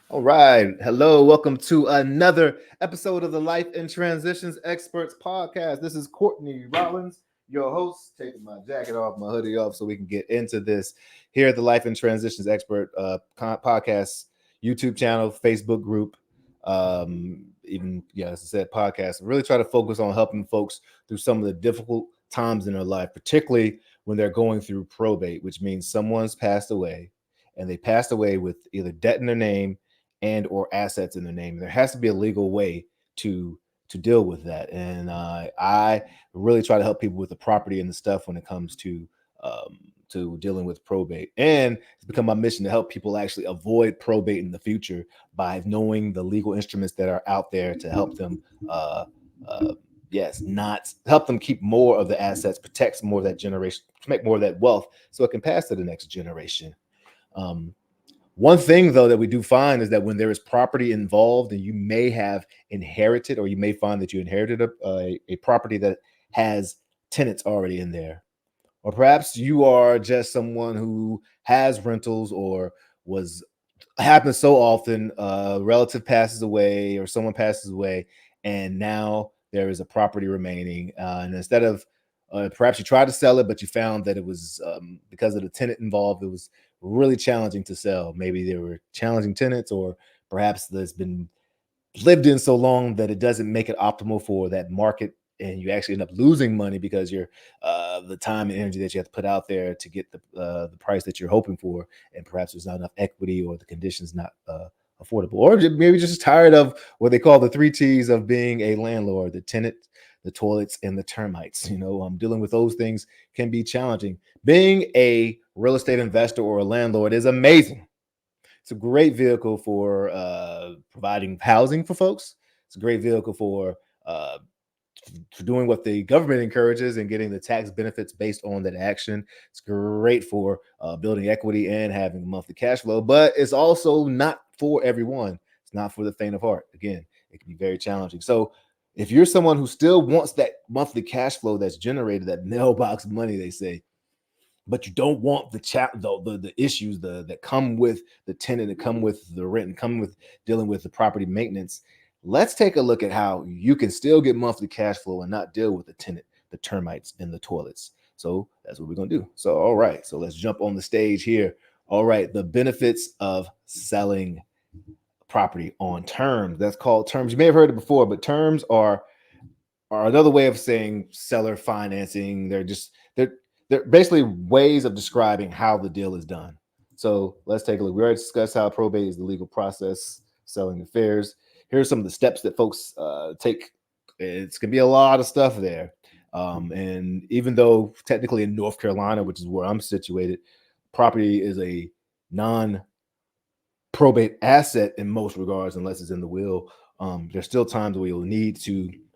All right. Hello. Welcome to another episode of the Life in Transitions Experts podcast. This is Courtney Rollins, your host, taking my jacket off, my hoodie off, so we can get into this here at the Life in Transitions Expert podcast, YouTube channel, Facebook group, as I said, podcast. Really try to focus on helping folks through some of the difficult times in their life, particularly when they're going through probate, which means someone's passed away and they passed away with either debt in their name and or assets in their name. There has to be a legal way to deal with that, and I really try to help people with the property and the stuff when it comes to dealing with probate. And it's become my mission to help people actually avoid probate in the future by knowing the legal instruments that are out there to help them. Uh, not help them keep more of the assets, protect more of that generation, make more of that wealth, so it can pass to the next generation. Um, One thing, though, that we do find is that when there is property involved, and you may have inherited, or you may find that you inherited a property that has tenants already in there, or perhaps you are just someone who has rentals or was happens so often, a relative passes away or someone passes away, and now there is a property remaining, and instead of perhaps you tried to sell it, but you found that it was because of the tenant involved, it was really challenging to sell. Maybe there were challenging tenants, or perhaps there's been lived in so long that it doesn't make it optimal for that market, and you actually end up losing money because you're the time and energy that you have to put out there to get the price that you're hoping for, and perhaps there's not enough equity, or the conditions not affordable, or maybe just tired of what they call the three T's of being a landlord: the tenant, the toilets, and the termites. Dealing with those things can be challenging. Being a real estate investor or a landlord is amazing. It's a great vehicle for providing housing for folks. It's a great vehicle uh, for doing what the government encourages and getting the tax benefits based on that action. It's great for building equity and having monthly cash flow, but it's also not for everyone. It's not for the faint of heart. Again, it can be very challenging. So, if you're someone who still wants that monthly cash flow that's generated, that mailbox money, they say, but you don't want the issues that come with the tenant, that come with the rent, and come with dealing with the property maintenance. Let's take a look at how you can still get monthly cash flow and not deal with the tenant, the termites, and the toilets. So that's what we're gonna do. So all right, so let's jump on the stage here. All right, the benefits of selling property on terms. That's called terms. You may have heard it before, but terms are another way of saying seller financing. They're basically ways of describing how the deal is done. So let's take a look. We already discussed how probate is the legal process, selling affairs. Here's some of the steps that folks take. It's gonna be a lot of stuff there. And even though technically in North Carolina, which is where I'm situated, property is a non probate asset in most regards, unless it's in the will. There's still times where you'll need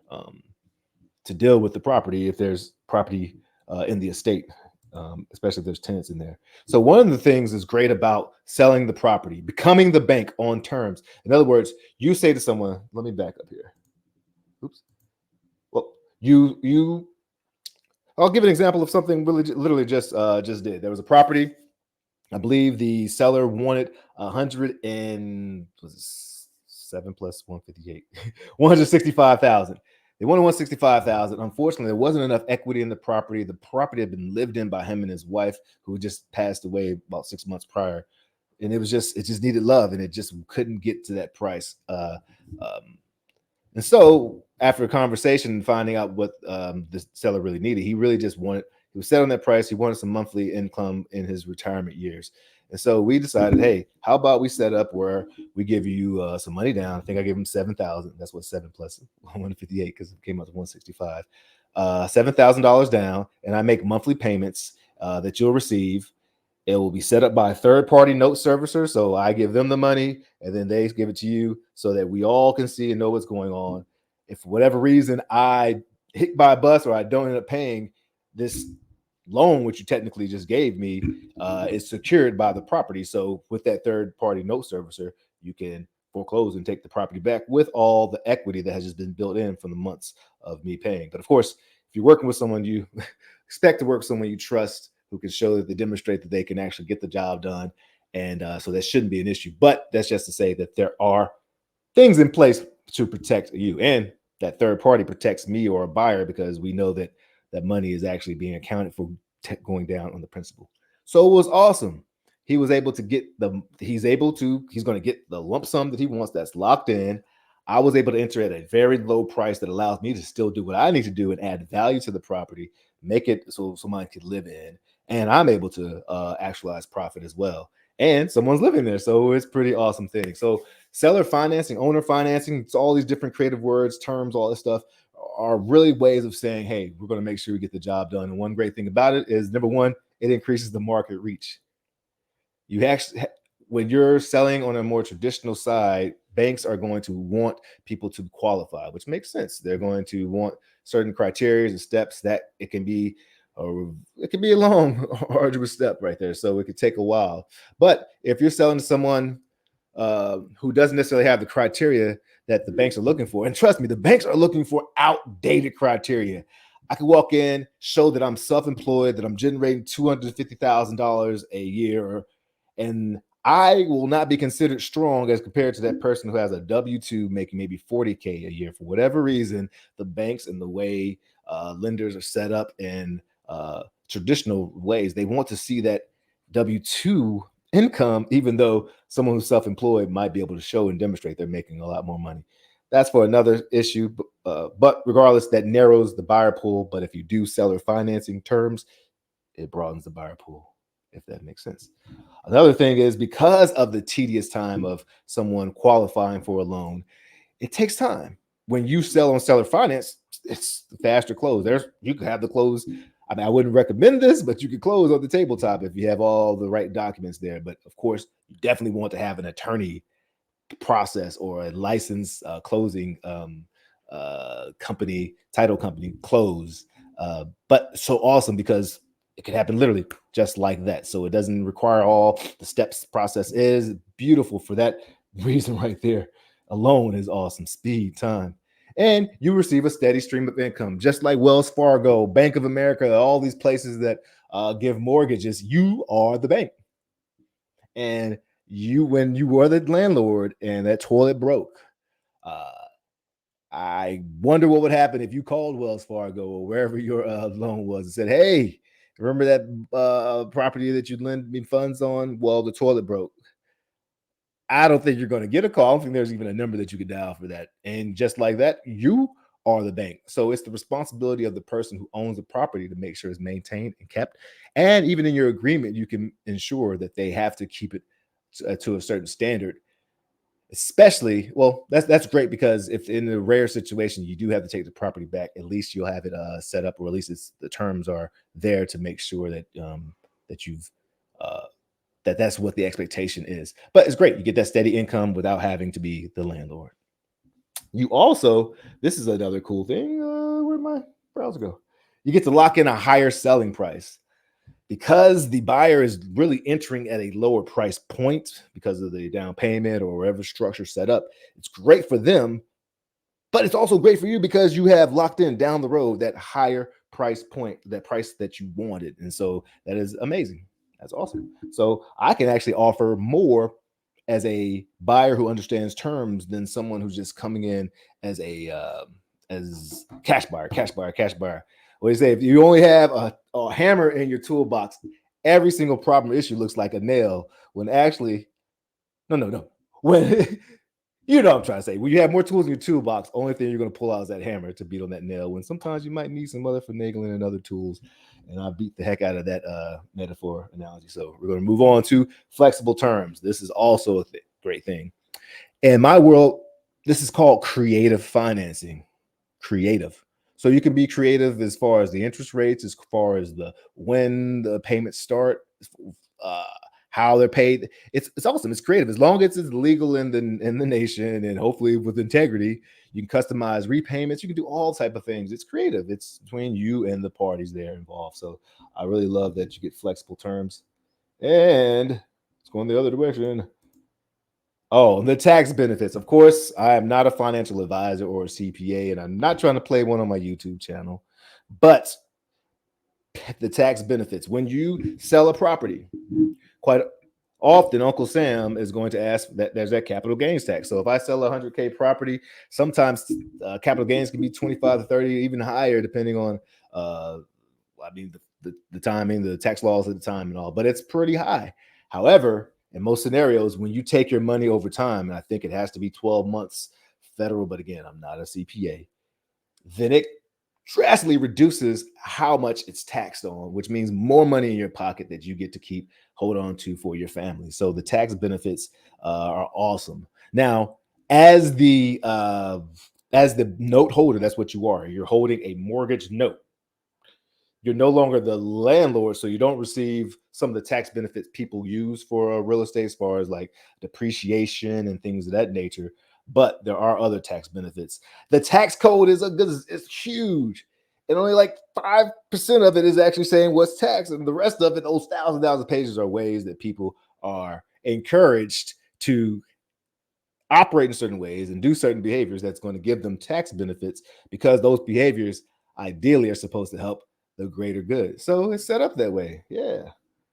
um, to deal with the property if there's property in the estate, especially if there's tenants in there. So one of the things is great about selling the property, becoming the bank on terms. In other words, you say to someone, "Let me back up here." Oops. Well, you. I'll give an example of something really, literally just did. There was a property. I believe the seller wanted 107 plus 158, 165,000. They wanted 165,000. Unfortunately, there wasn't enough equity in the property. The property had been lived in by him and his wife, who just passed away about 6 months prior, and it just needed love, and it just couldn't get to that price. Um, and so, after a conversation and finding out what the seller really needed, he really just wanted, he was set on that price. He wanted some monthly income in his retirement years. And so we decided, hey, how about we set up where we give you some money down? I think I gave him 7,000. That's what 7 plus 158, because it came out to 165. $7,000 down, and I make monthly payments that you'll receive. It will be set up by a third party note servicer. So I give them the money and then they give it to you so that we all can see and know what's going on. If for whatever reason I hit by a bus or I don't end up paying, this loan, which you technically just gave me, is secured by the property. So with that third party note servicer, you can foreclose and take the property back with all the equity that has just been built in from the months of me paying. But of course, if you're working with someone you expect to work with someone you trust, who can show that they demonstrate that they can actually get the job done And so that shouldn't be an issue. But that's just to say that there are things in place to protect you, and that third party protects me or a buyer because we know that that money is actually being accounted for going down on the principal. So it was awesome. He was able to get he's going to get the lump sum that he wants that's locked in. I was able to enter at a very low price that allows me to still do what I need to do and add value to the property, make it so somebody could live in, and I'm able to actualize profit as well. And someone's living there, so it's pretty awesome thing. So seller financing, owner financing, it's all these different creative words, terms, all this stuff are really ways of saying, hey, we're going to make sure we get the job done. And one great thing about it is, number one, it increases the market reach. You actually, when you're selling on a more traditional side, banks are going to want people to qualify, which makes sense. They're going to want certain criteria and steps that it can be a long, arduous step right there. So it could take a while. But if you're selling to someone who doesn't necessarily have the criteria that the banks are looking for, and trust me, the banks are looking for outdated criteria. I can walk in, show that I'm self-employed, that I'm generating $250,000 a year, and I will not be considered strong as compared to that person who has a W-2 making maybe 40K a year. For whatever reason, the banks and the way lenders are set up in traditional ways, they want to see that W-2 income, even though someone who's self-employed might be able to show and demonstrate they're making a lot more money. That's for another issue. But regardless, that narrows the buyer pool. But if you do seller financing terms, it broadens the buyer pool, if that makes sense. Another thing is, because of the tedious time of someone qualifying for a loan, it takes time. When you sell on seller finance, it's faster close. You can have the close. I mean, I wouldn't recommend this, but you could close on the tabletop if you have all the right documents there. But of course, you definitely want to have an attorney process or a licensed closing title company close. But so awesome because it can happen literally just like that. So it doesn't require all the steps. Process is beautiful for that reason right there alone is awesome. Speed, time. And you receive a steady stream of income, just like Wells Fargo, Bank of America, all these places that give mortgages. You are the bank. And when you were the landlord and that toilet broke, I wonder what would happen if you called Wells Fargo or wherever your loan was and said, hey, remember that property that you lent me funds on? Well, the toilet broke. I don't think you're going to get a call. I don't think there's even a number that you could dial for that. And just like that, you are the bank. So it's the responsibility of the person who owns the property to make sure it's maintained and kept. And even in your agreement, you can ensure that they have to keep it to a certain standard. Especially, well, that's great because if in a rare situation you do have to take the property back, at least you'll have it set up, or at least the terms are there to make sure that that you've that's what the expectation is. But it's great. You get that steady income without having to be the landlord. You also, this is another cool thing. Where'd my browser go? You get to lock in a higher selling price because the buyer is really entering at a lower price point because of the down payment or whatever structure set up. It's great for them, but it's also great for you because you have locked in down the road that higher price point, that price that you wanted. And so that is amazing. That's awesome. So I can actually offer more as a buyer who understands terms than someone who's just coming in as a as cash buyer. What do you say? If you only have a hammer in your toolbox, every single problem issue looks like a nail. When actually, no. When you know what I'm trying to say, when you have more tools in your toolbox, only thing you're going to pull out is that hammer to beat on that nail. When sometimes you might need some other finagling and other tools. And I beat the heck out of that metaphor analogy. So we're going to move on to flexible terms. This is also a great thing. In my world, this is called creative financing. Creative. So you can be creative as far as the interest rates, as far as when the payments start, how they're paid. It's awesome. It's creative as long as it's legal in the nation and hopefully with integrity. You can customize repayments. You can do all type of things. It's creative. It's between you and the parties there involved. So I really love that you get flexible terms. And it's going the other direction. Oh, the tax benefits. Of course, I am not a financial advisor or a CPA, and I'm not trying to play one on my YouTube channel. But the tax benefits when you sell a property, quite often Uncle Sam is going to ask that there's that capital gains tax. So if I sell a 100K property, sometimes capital gains can be 25 to 30, even higher, depending on, uh, I mean, the timing, the tax laws at the time and all, but it's pretty high. However, in most scenarios, when you take your money over time, and I think it has to be 12 months federal, but again, I'm not a CPA, then it drastically reduces how much it's taxed on, which means more money in your pocket that you get to keep, hold on to for your family. So the tax benefits are awesome. Now, as the note holder, that's what you are. You're holding a mortgage note. You're no longer the landlord, so you don't receive some of the tax benefits people use for real estate, as far as like depreciation and things of that nature. But there are other tax benefits. The tax code is it's huge, and only like 5% of it is actually saying what's taxed, and the rest of it, those thousands of pages, are ways that people are encouraged to operate in certain ways and do certain behaviors that's going to give them tax benefits, because those behaviors ideally are supposed to help the greater good. So it's set up that way. Yeah.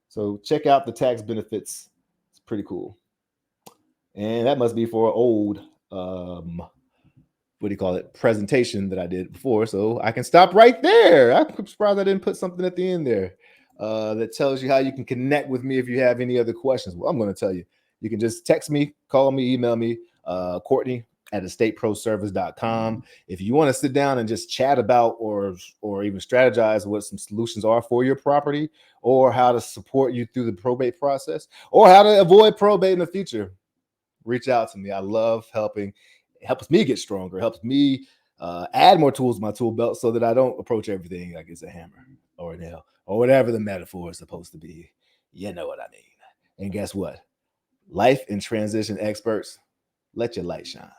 So check out the tax benefits. It's pretty cool. And that must be for an old what do you call it, presentation that I did before. So I can stop right there. I'm surprised I didn't put something at the end there that tells you how you can connect with me if you have any other questions. Well, I'm going to tell you. You can just text me, call me, email me, Courtney at estateproservice.com. If you want to sit down and just chat about or even strategize what some solutions are for your property, or how to support you through the probate process, or how to avoid probate in the future, reach out to me. I love helping. It helps me get stronger. It helps me add more tools to my tool belt so that I don't approach everything like it's a hammer or a nail or whatever the metaphor is supposed to be. You know what I mean. And guess what? Life and transition experts, let your light shine.